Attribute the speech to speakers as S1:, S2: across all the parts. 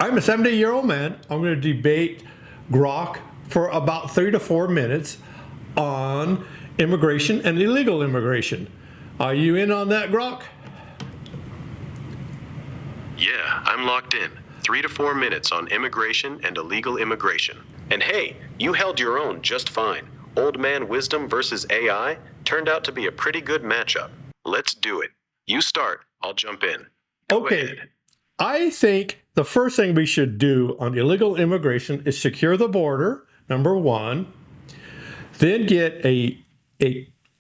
S1: I'm a 70-year-old man. I'm going to debate Grok for about 3 to 4 minutes on immigration and illegal immigration. Are you in on that, Grok?
S2: Yeah, I'm locked in. 3 to 4 minutes on immigration and illegal immigration. And hey, you held your own just fine. Old man wisdom versus AI turned out to be a pretty good matchup. Let's do it. You start, I'll jump in. Go ahead.
S1: I think the first thing we should do on illegal immigration is secure the border, number one, then get a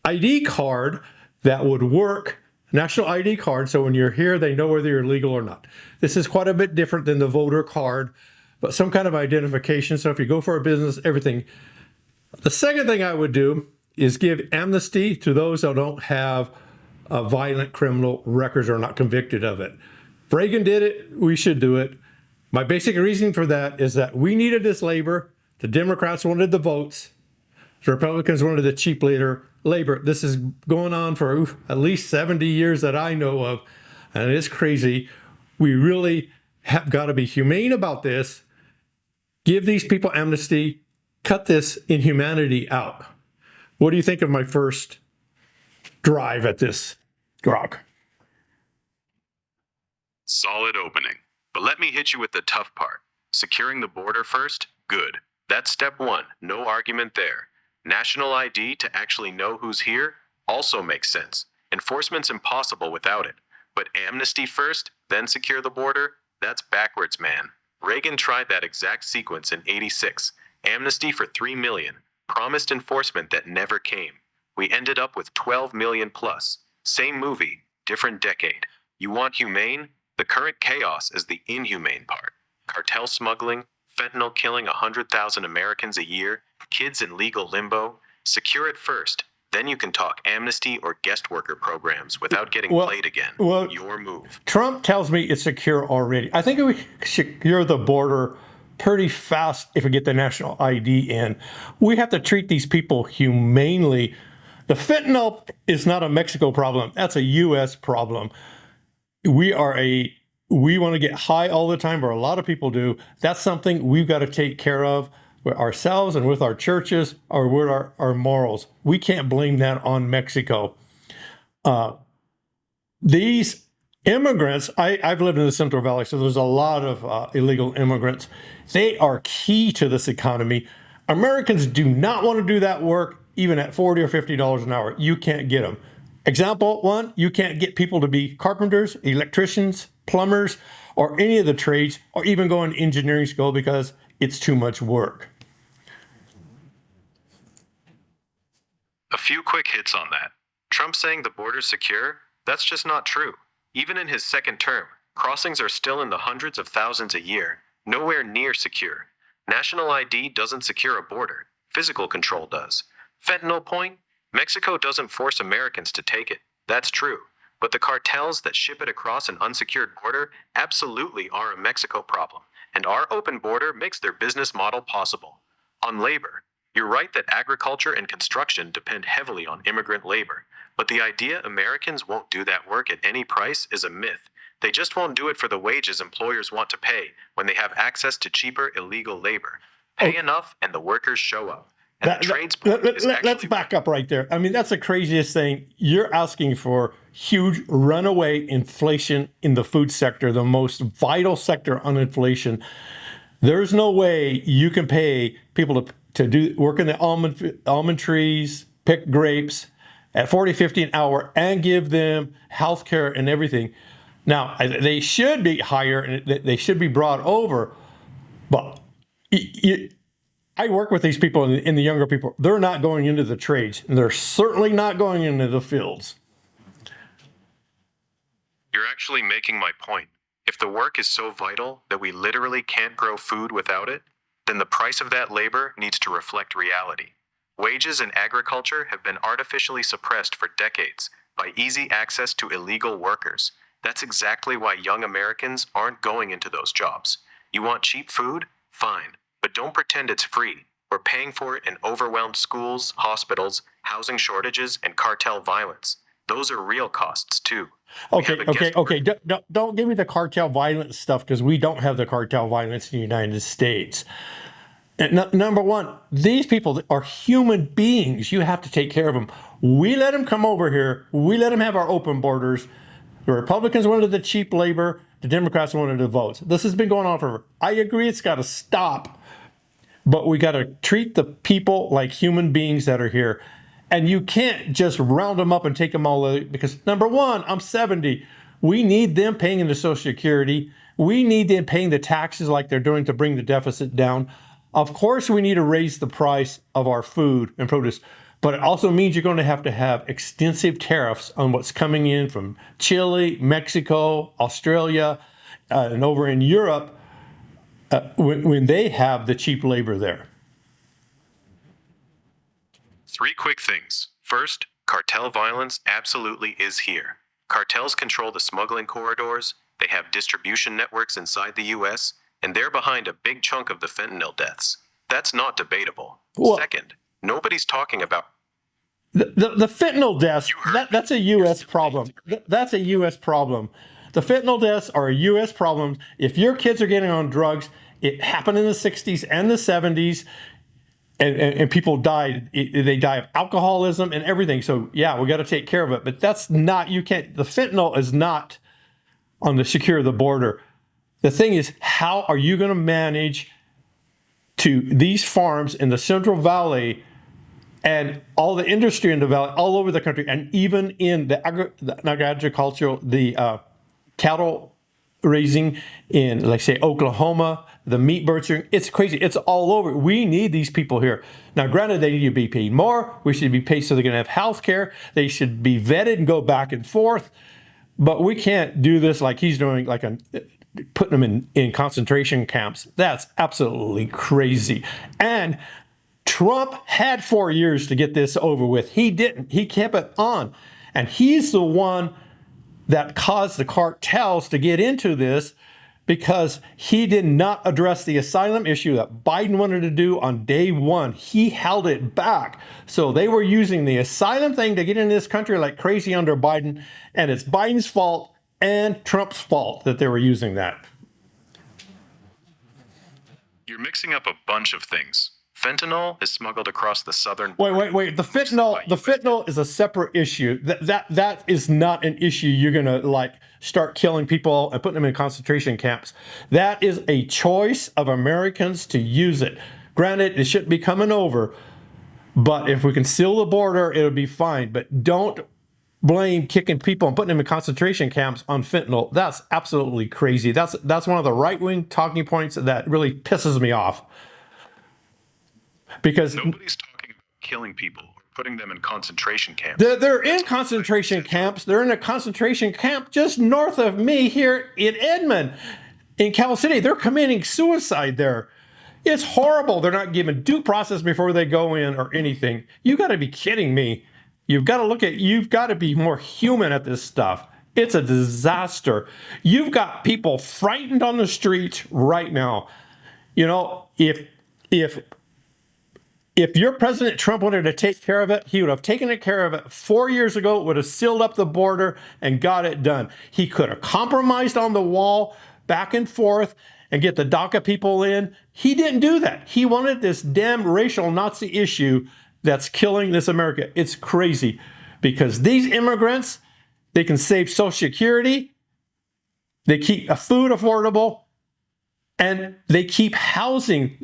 S1: ID card that would work, national ID card, so when you're here, they know whether you're legal or not. This is quite a bit different than the voter card, but some kind of identification. So if you go for a business, everything. The second thing I would do is give amnesty to those that don't have a violent criminal records or are not convicted of it. If Reagan did it, we should do it. My basic reasoning for that is that we needed this labor. The Democrats wanted the votes. The Republicans wanted the cheap labor. This is going on for at least 70 years that I know of, and it's crazy. We really have got to be humane about this. Give these people amnesty. Cut this inhumanity out. What do you think of my first drive at this, Grok?
S2: Solid opening. But let me hit you with the tough part. Securing the border first? Good. That's step one. No argument there. National ID to actually know who's here also makes sense. Enforcement's impossible without it. But amnesty first, then secure the border? That's backwards, man. Reagan tried that exact sequence in '86. Amnesty for 3 million. Promised enforcement that never came. We ended up with 12 million plus. Same movie, different decade. You want humane? The current chaos is the inhumane part. Cartel smuggling, fentanyl killing 100,000 Americans a year, kids in legal limbo. Secure it first. Then you can talk amnesty or guest worker programs without getting played again. Your move.
S1: Trump tells me it's secure already. I think we secure the border pretty fast if we get the national ID in. We have to treat these people humanely. The fentanyl is not a Mexico problem. That's a U.S. problem. We want to get high all the time, or a lot of people do. That's something we've got to take care of with ourselves and with our churches or with our morals. We can't blame that on Mexico. These immigrants, I've lived in the Central Valley, so there's a lot of illegal immigrants. They are key to this economy. Americans do not want to do that work, even at $40 or $50 an hour. You can't get them. Example one, you can't get people to be carpenters, electricians, plumbers, or any of the trades, or even go in engineering school because it's too much work.
S2: A few quick hits on that. Trump saying the border's secure? That's just not true. Even in his second term, crossings are still in the hundreds of thousands a year, nowhere near secure. National ID doesn't secure a border. Physical control does. Fentanyl point? Mexico doesn't force Americans to take it. That's true. But the cartels that ship it across an unsecured border absolutely are a Mexico problem, and our open border makes their business model possible. On labor, you're right that agriculture and construction depend heavily on immigrant labor, but the idea Americans won't do that work at any price is a myth. They just won't do it for the wages employers want to pay when they have access to cheaper illegal labor. Pay enough and the workers show up.
S1: Let's back up right there. I mean, that's the craziest thing. You're asking for huge runaway inflation in the food sector, the most vital sector on inflation. There's no way you can pay people to do work in the almond trees, pick grapes at $40, $50 an hour and give them health care and everything. Now, they should be higher and they should be brought over, but I work with these people and the younger people. They're not going into the trades, and they're certainly not going into the fields.
S2: You're actually making my point. If the work is so vital that we literally can't grow food without it, then the price of that labor needs to reflect reality. Wages in agriculture have been artificially suppressed for decades by easy access to illegal workers. That's exactly why young Americans aren't going into those jobs. You want cheap food? Fine. But don't pretend it's free. We're paying for it in overwhelmed schools, hospitals, housing shortages, and cartel violence. Those are real costs too. We have
S1: Okay,
S2: a guest
S1: okay. Don't give me the cartel violence stuff because we don't have the cartel violence in the United States. And number one, these people are human beings. You have to take care of them. We let them come over here. We let them have our open borders. The Republicans wanted the cheap labor. The Democrats wanted the votes. This has been going on forever. I agree it's got to stop. But we got to treat the people like human beings that are here. And you can't just round them up and take them all away because, number one, I'm 70. We need them paying into Social Security. We need them paying the taxes like they're doing to bring the deficit down. Of course, we need to raise the price of our food and produce, but it also means you're going to have extensive tariffs on what's coming in from Chile, Mexico, Australia, and over in Europe when they have the cheap labor there.
S2: 3 quick things. First, cartel violence absolutely is here. Cartels control the smuggling corridors, they have distribution networks inside the US, and they're behind a big chunk of the fentanyl deaths. That's not debatable.
S1: Well,
S2: Second, nobody's talking about
S1: the fentanyl deaths, that's a U.S. problem. That's a U.S. problem. The fentanyl deaths are a U.S. problem. If your kids are getting on drugs, it happened in the 60s and the 70s, and people died. They die of alcoholism and everything. So, yeah, we got to take care of it. But that's not, you can't, the fentanyl is not on the secure the border. The thing is, how are you going to manage to these farms in the Central Valley and all the industry in the valley, all over the country, and even in the agricultural, the cattle raising in, like, say, Oklahoma, the meat butchering? It's crazy. It's all over. We need these people here. Now, granted, they need to be paid more. We should be paid so they're going to have health care. They should be vetted and go back and forth. But we can't do this like he's doing, like putting them in concentration camps. That's absolutely crazy. And Trump had 4 years to get this over with. He didn't. He kept it on. And he's the one that caused the cartels to get into this because he did not address the asylum issue that Biden wanted to do on day one. He held it back. So they were using the asylum thing to get into this country like crazy under Biden. And it's Biden's fault and Trump's fault that they were using that.
S2: You're mixing up a bunch of things. Fentanyl is smuggled across the southern.
S1: Wait. The fentanyl is a separate issue. That is not an issue you're gonna like start killing people and putting them in concentration camps. That is a choice of Americans to use it. Granted, it shouldn't be coming over, but if we can seal the border, it'll be fine. But don't blame kicking people and putting them in concentration camps on fentanyl. That's absolutely crazy. That's one of the right-wing talking points that really pisses me off. Because
S2: nobody's talking about killing people or putting them in concentration camps.
S1: They're in concentration camps. They're in a concentration camp just north of me here in Edmond, in Cal City. They're committing suicide there. It's horrible. They're not given due process before they go in or anything. You got to be kidding me. You've got to be more human at this stuff. It's a disaster. You've got people frightened on the streets right now. You know, if your President Trump wanted to take care of it, he would have taken care of it 4 years ago, would have sealed up the border and got it done. He could have compromised on the wall back and forth and get the DACA people in. He didn't do that. He wanted this damn racial Nazi issue that's killing this America. It's crazy because these immigrants, they can save Social Security, they keep food affordable, and they keep housing.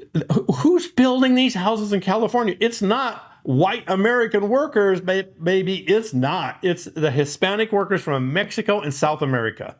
S1: Who's building these houses in California? It's not white American workers, baby. It's not. It's the Hispanic workers from Mexico and South America.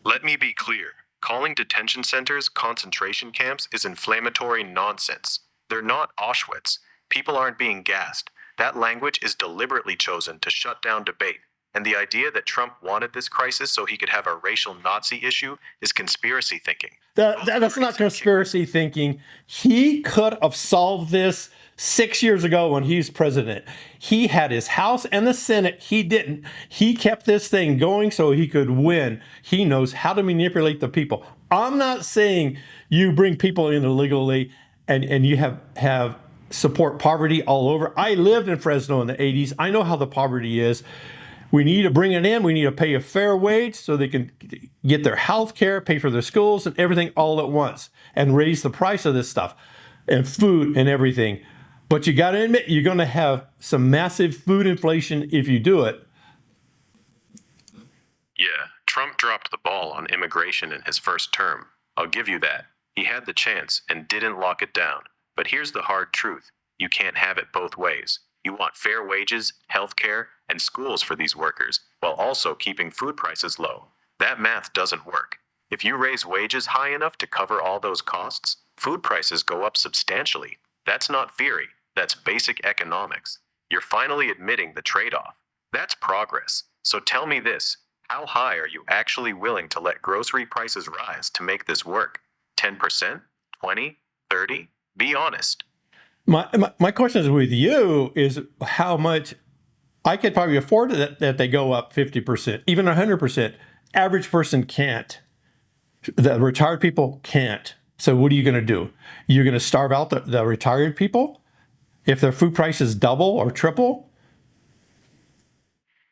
S2: Let me be clear. Calling detention centers concentration camps is inflammatory nonsense. They're not Auschwitz. People aren't being gassed. That language is deliberately chosen to shut down debate. And the idea that Trump wanted this crisis so he could have a racial Nazi issue is conspiracy thinking.
S1: That's not conspiracy thinking. He could have solved this 6 years ago when he's president. He had his House and the Senate. He didn't. He kept this thing going so he could win. He knows how to manipulate the people. I'm not saying you bring people in illegally and you have support poverty all over. I lived in Fresno in the 80s. I know how the poverty is. We need to bring it in. We need to pay a fair wage so they can get their health care, pay for their schools and everything all at once, and raise the price of this stuff and food and everything. But you got to admit, you're going to have some massive food inflation if you do it.
S2: Yeah, Trump dropped the ball on immigration in his first term. I'll give you that. He had the chance and didn't lock it down. But here's the hard truth. You can't have it both ways. You want fair wages, health care, and schools for these workers, while also keeping food prices low. That math doesn't work. If you raise wages high enough to cover all those costs, food prices go up substantially. That's not theory, that's basic economics. You're finally admitting the trade-off. That's progress. So tell me this, how high are you actually willing to let grocery prices rise to make this work? 10%? 20? 30? Be honest.
S1: My question is with you is how much I could probably afford that they go up 50%, even 100%. Average person can't. The retired people can't. So what are you going to do? You're going to starve out the retired people if their food prices double or triple?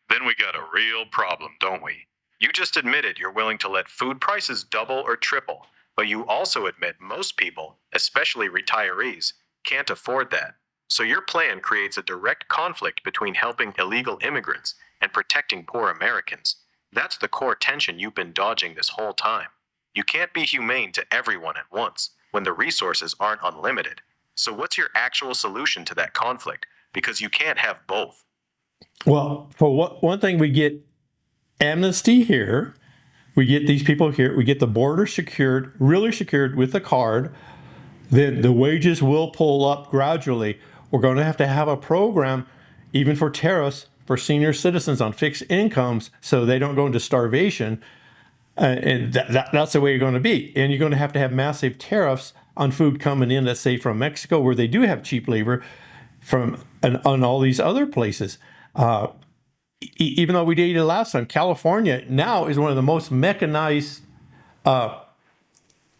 S2: Then we got a real problem, don't we? You just admitted you're willing to let food prices double or triple, but you also admit most people, especially retirees, can't afford that. So your plan creates a direct conflict between helping illegal immigrants and protecting poor Americans. That's the core tension you've been dodging this whole time. You can't be humane to everyone at once when the resources aren't unlimited. So what's your actual solution to that conflict? Because you can't have both.
S1: Well, for one thing, we get amnesty here. We get these people here. We get the border secured, really secured with a card. Then the wages will pull up gradually. We're going to have a program, even for tariffs, for senior citizens on fixed incomes so they don't go into starvation. And that's the way you're going to be. And you're going to have massive tariffs on food coming in, let's say from Mexico, where they do have cheap labor, and on all these other places. Even though we dated last time, California now is one of the most mechanized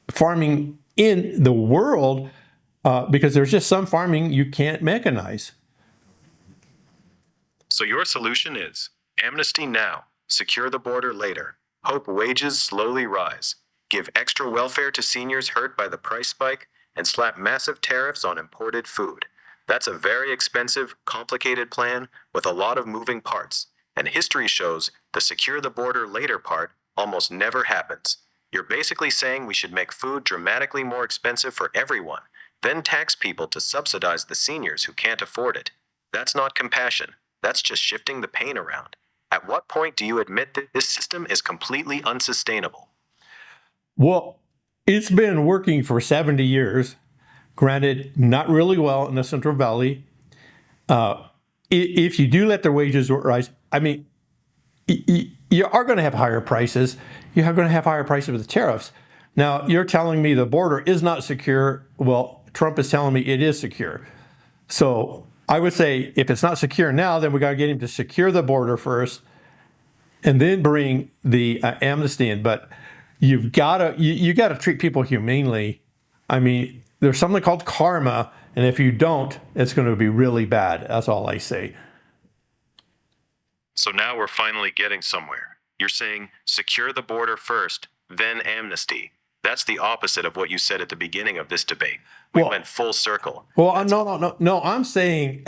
S1: farming in the world because there's just some farming you can't mechanize.
S2: So your solution is amnesty now, secure the border later, hope wages slowly rise, give extra welfare to seniors hurt by the price spike, and slap massive tariffs on imported food. That's a very expensive, complicated plan with a lot of moving parts. And history shows the secure the border later part almost never happens. You're basically saying we should make food dramatically more expensive for everyone, then tax people to subsidize the seniors who can't afford it. That's not compassion. That's just shifting the pain around. At what point do you admit that this system is completely unsustainable?
S1: Well, it's been working for 70 years. Granted, not really well in the Central Valley. If you do let their wages rise, I mean, you are going to have higher prices. You are going to have higher prices with the tariffs. Now, you're telling me the border is not secure. Well, Trump is telling me it is secure. So I would say if it's not secure now, then we got to get him to secure the border first and then bring the amnesty in. But you got to treat people humanely. I mean, there's something called karma, and if you don't, it's going to be really bad. That's all I say.
S2: So now we're finally getting somewhere. You're saying secure the border first, then amnesty. That's the opposite of what you said at the beginning of this debate. We went full circle.
S1: Well, no. I'm saying,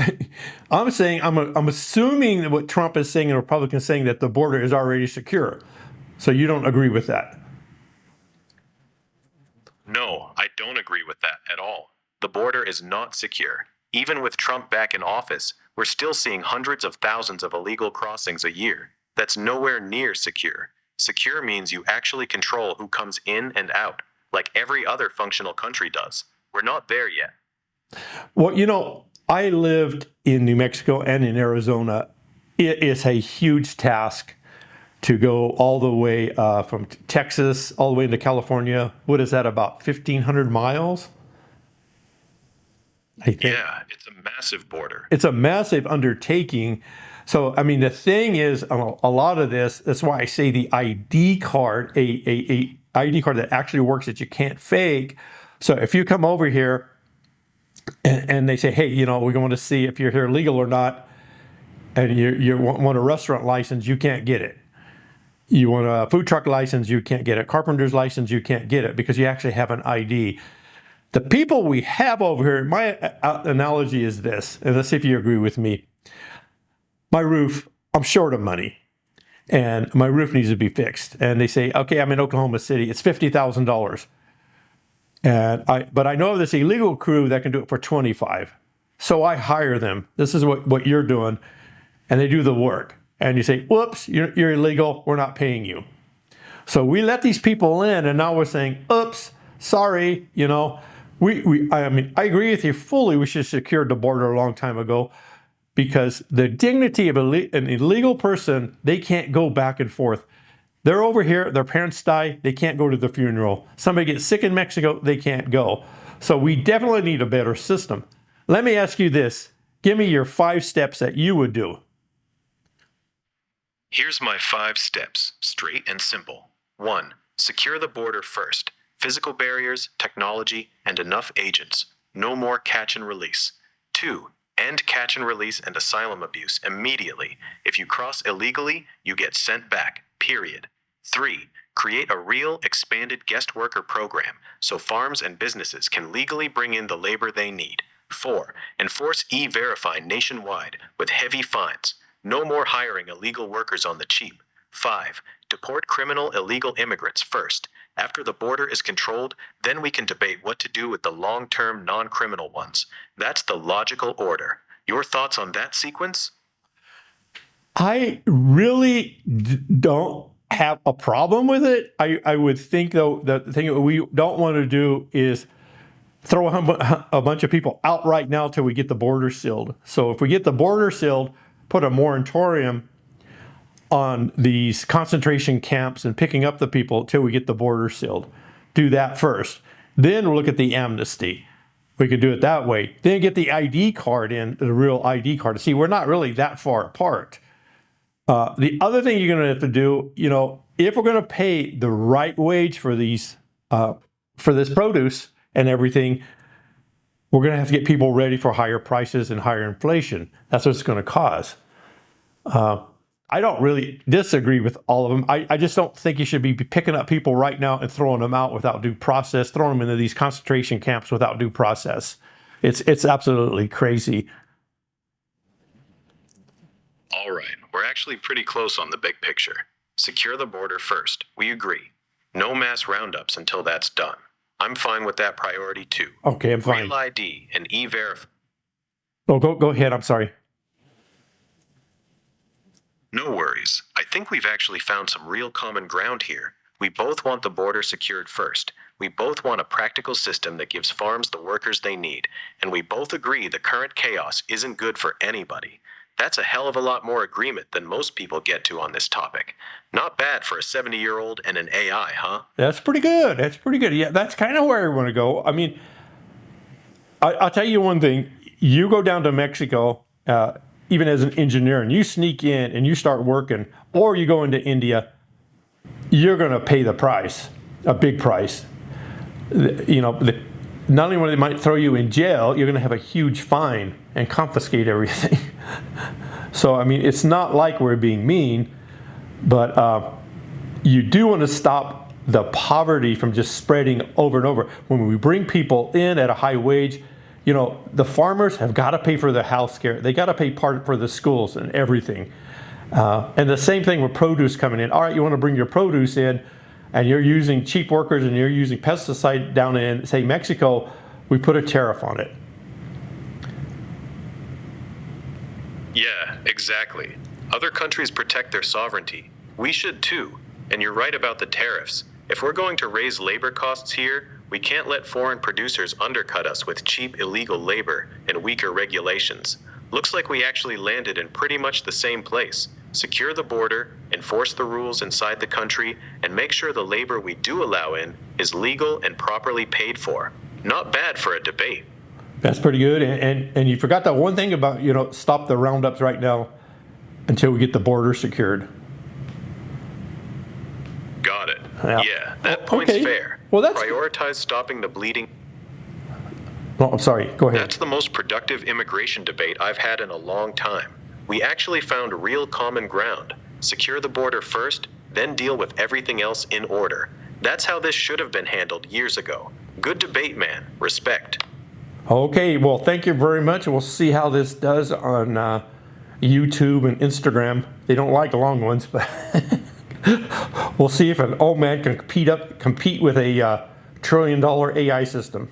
S1: I'm assuming that what Trump is saying and Republicans saying that the border is already secure. So you don't agree with that?
S2: No, I don't agree with that at all. The border is not secure. Even with Trump back in office, we're still seeing hundreds of thousands of illegal crossings a year. That's nowhere near secure. Secure means you actually control who comes in and out, like every other functional country does. We're not there yet.
S1: Well, I lived in New Mexico and in Arizona. It is a huge task to go all the way from Texas all the way into California. What is that, about 1,500 miles? I think.
S2: Yeah, it's a massive border.
S1: It's a massive undertaking. So, I mean, the thing is, a lot of this, that's why I say the ID card, a ID card that actually works that you can't fake. So if you come over here and they say, hey, we want to see if you're here legal or not, and you want a restaurant license, you can't get it. You want a food truck license, you can't get it. Carpenter's license, you can't get it because you actually have an ID. The people we have over here, my analogy is this, and let's see if you agree with me. My roof, I'm short of money, and my roof needs to be fixed. And they say, okay, I'm in Oklahoma City, it's $50,000. But I know of this illegal crew that can do it for 25. So I hire them. This is what you're doing. And they do the work. And you say, whoops, you're illegal. We're not paying you. So we let these people in, and now we're saying, oops, sorry. I agree with you fully. We should have secured the border a long time ago, because the dignity of an illegal person, they can't go back and forth. They're over here, their parents die, they can't go to the funeral. Somebody gets sick in Mexico, they can't go. So we definitely need a better system. Let me ask you this. Give me your 5 steps that you would do.
S2: Here's my 5 steps, straight and simple. 1. Secure the border first. Physical barriers, technology, and enough agents. No more catch and release. 2. End catch and release and asylum abuse immediately. If you cross illegally, you get sent back, period. 3. Create a real, expanded guest worker program so farms and businesses can legally bring in the labor they need. 4. Enforce e-verify nationwide with heavy fines. No more hiring illegal workers on the cheap. 5. Deport criminal illegal immigrants first. After the border is controlled, then we can debate what to do with the long-term non-criminal ones. That's the logical order. Your thoughts on that sequence?
S1: I really don't have a problem with it. I would think, though, that the thing that we don't want to do is throw a bunch of people out right now till we get the border sealed. So if we get the border sealed, put a moratorium on these concentration camps and picking up the people till we get the border sealed. Do that first. Then we'll look at the amnesty. We could do it that way. Then get the ID card in, the real ID card. See, we're not really that far apart. The other thing you're going to have to do, if we're going to pay the right wage for these, for this produce and everything, we're going to have to get people ready for higher prices and higher inflation. That's what it's going to cause. I don't really disagree with all of them. I just don't think you should be picking up people right now and throwing them out without due process, throwing them into these concentration camps without due process. It's absolutely crazy.
S2: All right, we're actually pretty close on the big picture. Secure the border first. We agree. No mass roundups until that's done. I'm fine with that priority too.
S1: Okay, I'm fine.
S2: Real ID and e-verify.
S1: Oh, go ahead. I'm sorry.
S2: No worries. I think we've actually found some real common ground here. We both want the border secured first. We both want a practical system that gives farms the workers they need. And we both agree the current chaos isn't good for anybody. That's a hell of a lot more agreement than most people get to on this topic. Not bad for a 70-year-old and an AI, huh?
S1: That's pretty good. That's pretty good. Yeah, that's kind of where I want to go. I mean, I'll tell you one thing. You go down to Mexico, even as an engineer, and you sneak in and you start working, or you go into India, you're going to pay the price, a big price. Not only when they might throw you in jail, you're going to have a huge fine and confiscate everything. So, I mean, it's not like we're being mean, but you do want to stop the poverty from just spreading over and over. When we bring people in at a high wage, the farmers have got to pay for the health care. They got to pay part for the schools and everything. And the same thing with produce coming in. All right, you want to bring your produce in, and you're using cheap workers and you're using pesticide down in, say, Mexico, we put a tariff on it.
S2: Yeah, exactly. Other countries protect their sovereignty. We should too. And you're right about the tariffs. If we're going to raise labor costs here, we can't let foreign producers undercut us with cheap illegal labor and weaker regulations. Looks like we actually landed in pretty much the same place. Secure the border, enforce the rules inside the country, and make sure the labor we do allow in is legal and properly paid for. Not bad for a debate.
S1: That's pretty good. And you forgot that one thing about, stop the roundups right now until we get the border secured.
S2: Got it.
S1: Yeah.
S2: Yeah, that point's
S1: Okay.
S2: fair.
S1: Well, that's
S2: prioritize stopping the bleeding.
S1: No, I'm sorry. Go ahead.
S2: That's the most productive immigration debate I've had in a long time. We actually found real common ground. Secure the border first, then deal with everything else in order. That's how this should have been handled years ago. Good debate, man. Respect.
S1: Okay, well, thank you very much. We'll see how this does on YouTube and Instagram. They don't like long ones, but we'll see if an old man can compete with a $1 trillion AI system.